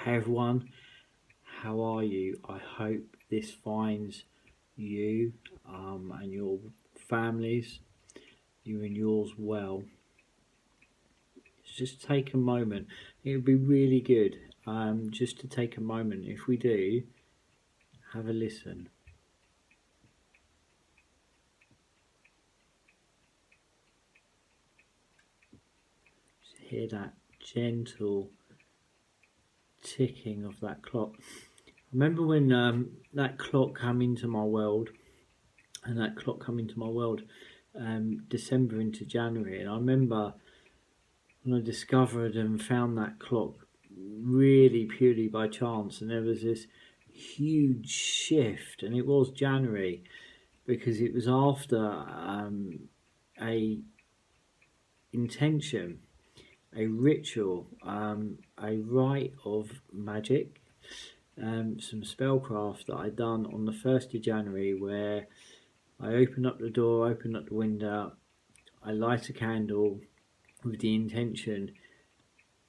Hey everyone, how are you? I hope this finds you and your families, you and yours well. Just take a moment. It would be really good just to take a moment. If we do, have a listen. Just hear that gentle ticking of that clock. Remember when that clock came into my world, and that clock came into my world December into January, and I remember when I discovered and found that clock really purely by chance, and there was this huge shift, and it was January because it was after a intention, a ritual, a rite of magic, some spellcraft that I'd done on the 1st of January, where I opened up the door, opened up the window, I light a candle with the intention,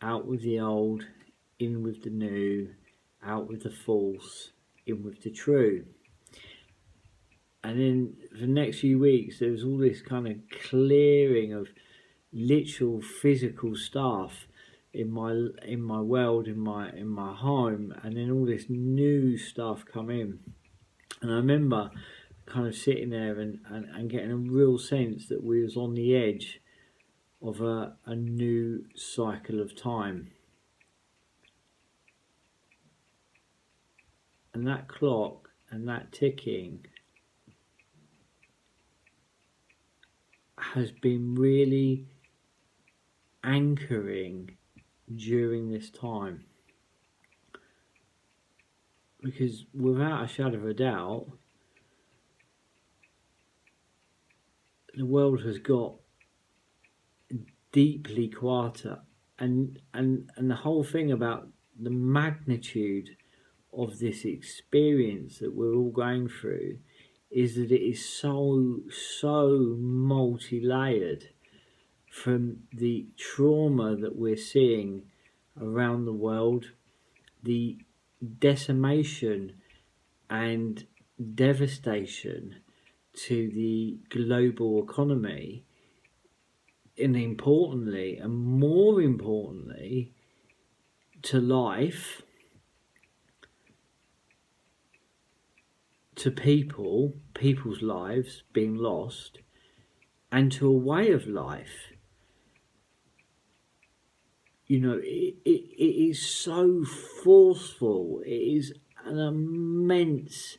out with the old, in with the new, out with the false, in with the true. And then for the next few weeks there was all this kind of clearing of literal physical stuff in my world, in my home, and then all this new stuff come in. And I remember kind of sitting there and getting a real sense that we was on the edge of a new cycle of time. And that clock and that ticking has been really anchoring during this time. Because without a shadow of a doubt, the world has got deeply quieter, and the whole thing about the magnitude of this experience that we're all going through is that it is so multi-layered, from the trauma that we're seeing around the world, the decimation and devastation to the global economy, and importantly, and more importantly, to life, to people's lives being lost, and to a way of life. You know, it is so forceful. It is an immense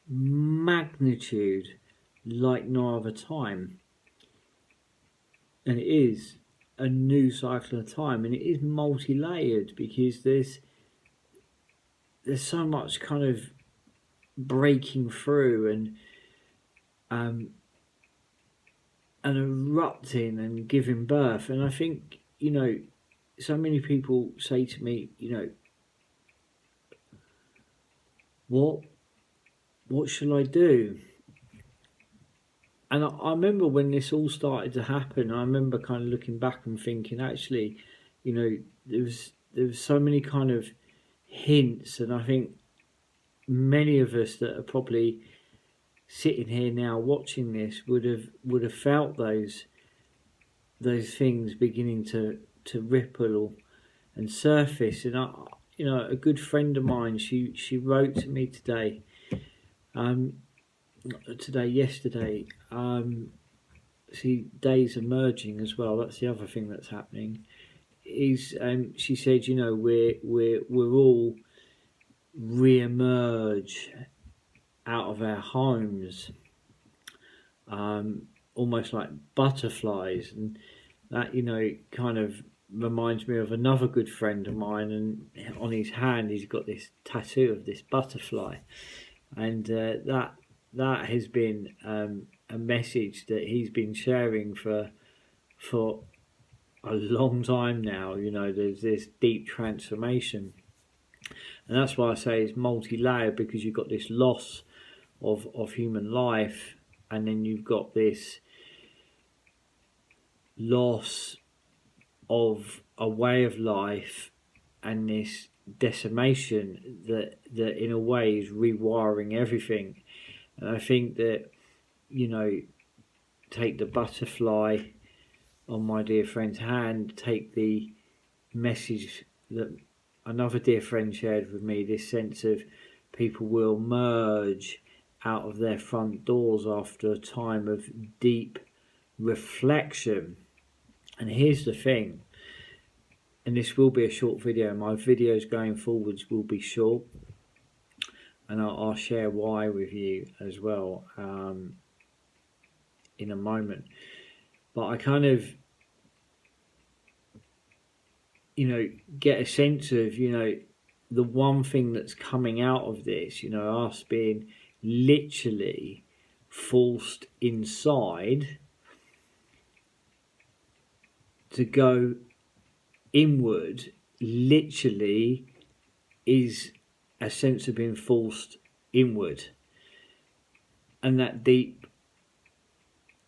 magnitude like no other time. And it is a new cycle of time, and it is multi-layered because there's so much kind of breaking through and erupting and giving birth. And I think, you know, so many people say to me, you know, what shall I do? And I remember when this all started to happen, I remember kind of looking back and thinking, actually, you know, there was so many kind of hints, and I think many of us that are probably sitting here now watching this would have felt those things beginning to ripple and surface. And I, you know, a good friend of mine, she wrote to me today, yesterday. See, days are merging as well. That's the other thing that's happening. Is she said, you know, we're all re-emerge out of our homes, almost like butterflies, and that, you know, kind of reminds me of another good friend of mine, and on his hand he's got this tattoo of this butterfly, and that has been a message that he's been sharing for a long time now. You know, there's this deep transformation, and that's why I say it's multi-layered, because you've got this loss of human life, and then you've got this loss of a way of life, and this decimation that in a way is rewiring everything. And I think that, take the butterfly on my dear friend's hand, take the message that another dear friend shared with me, this sense of people will merge out of their front doors after a time of deep reflection. And here's the thing, and this will be a short video, my videos going forwards will be short, and I'll share why with you as well in a moment. But I kind of, get a sense of, the one thing that's coming out of this, us being literally forced inside to go inward, literally is a sense of being forced inward, and that deep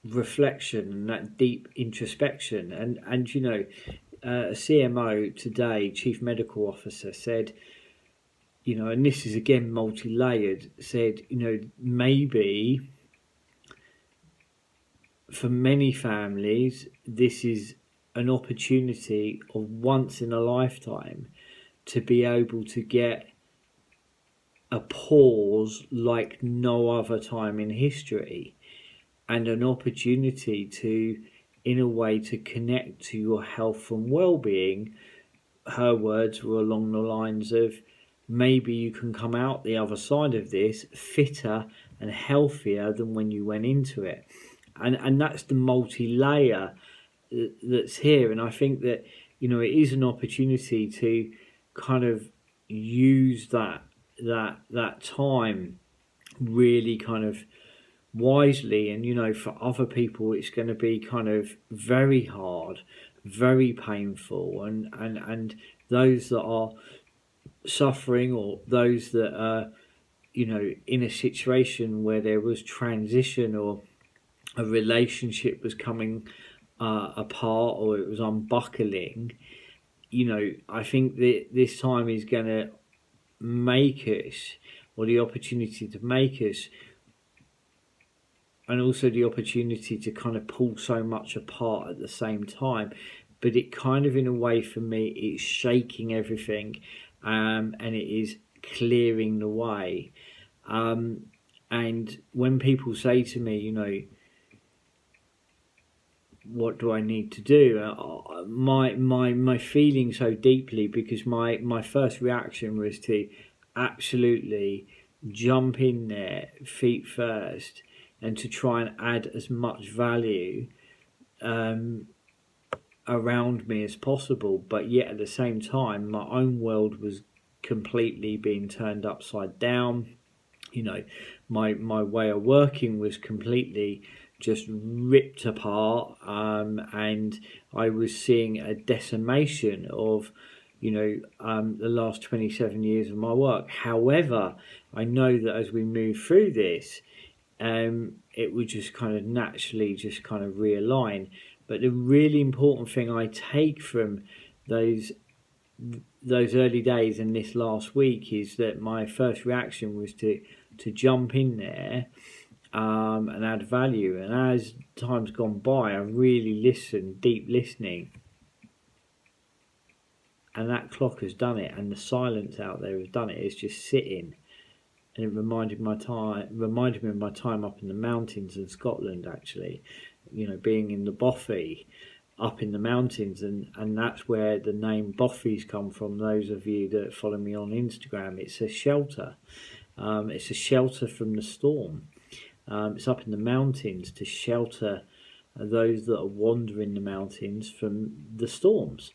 reflection and that deep introspection. And a CMO today, Chief Medical Officer, said, and this is again multi-layered, said, maybe for many families this is an opportunity of once in a lifetime to be able to get a pause like no other time in history, and an opportunity to, in a way, to connect to your health and well-being. Her words were along the lines of, maybe you can come out the other side of this fitter and healthier than when you went into it. And that's the multi-layer that's here. And I think that, it is an opportunity to kind of use that time really kind of wisely. And for other people it's going to be kind of very hard, very painful, and those that are suffering, or those that are in a situation where there was transition, or a relationship was coming apart, or it was unbuckling, I think that this time is going to make us, or the opportunity to make us, and also the opportunity to kind of pull so much apart at the same time. But it kind of, in a way, for me, it's shaking everything, and it is clearing the way. And when people say to me, what do I need to do? My feeling so deeply, because my first reaction was to absolutely jump in there feet first, and to try and add as much value around me as possible. But yet at the same time, my own world was completely being turned upside down. My way of working was completely just ripped apart, and I was seeing a decimation of the last 27 years of my work. However, I know that as we move through this, it would just kind of naturally just kind of realign. But the really important thing I take from those early days and this last week is that my first reaction was to jump in there and add value. And as time's gone by, I really listened, deep listening, and that clock has done it, and the silence out there has done it. It's just sitting, and it reminded me of my time up in the mountains in Scotland, actually, being in the Bothy up in the mountains, and that's where the name Bothy's come from. Those of you that follow me on Instagram, it's a shelter. It's a shelter from the storm. It's up in the mountains to shelter those that are wandering the mountains from the storms.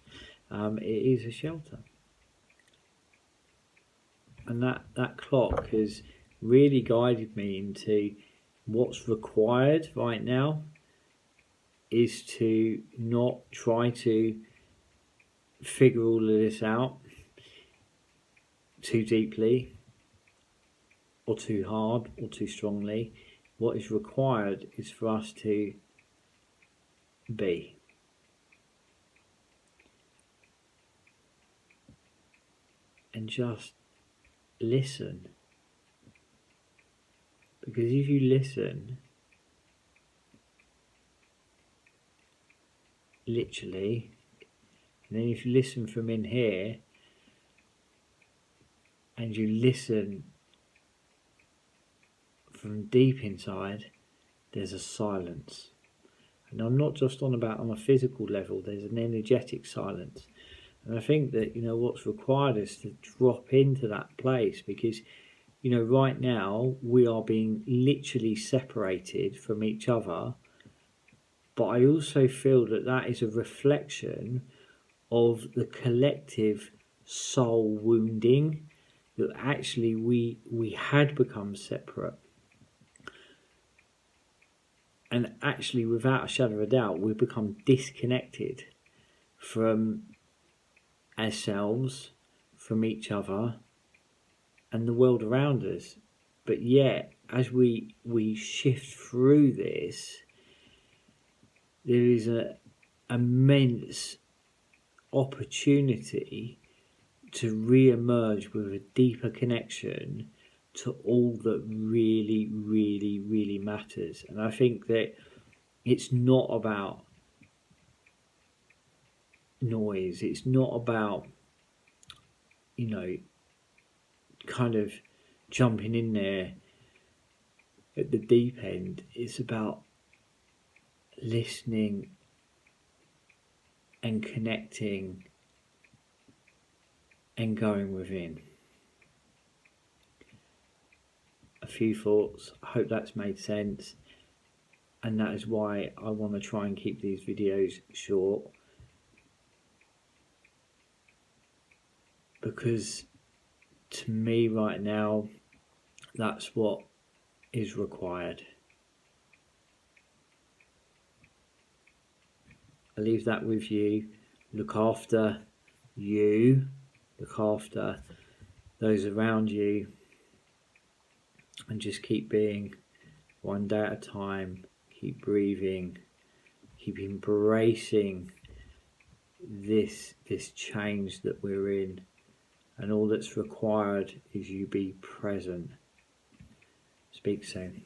It is a shelter. And that clock has really guided me into what's required right now is to not try to figure all of this out too deeply, or too hard, or too strongly. What is required is for us to be. and just listen. Because if you listen, literally, and then if you listen from in here, and you listen from deep inside, there's a silence. And I'm not just on about on a physical level, there's an energetic silence. And I think that, what's required is to drop into that place, because, right now we are being literally separated from each other. But I also feel that that is a reflection of the collective soul wounding, that actually we had become separate. And actually, without a shadow of a doubt, we've become disconnected from ourselves, from each other, and the world around us. But yet, as we shift through this, there is an immense opportunity to re-emerge with a deeper connection to all that really, really, really matters. And I think that it's not about noise. It's not about, kind of jumping in there at the deep end. It's about listening and connecting and going within. A few thoughts. I hope that's made sense. And that is why I want to try and keep these videos short. Because to me right now, that's what is required. I leave that with you. Look after you. Look after those around you. And just keep being one day at a time. Keep breathing. Keep embracing this change that we're in. And all that's required is you be present. Speak soon.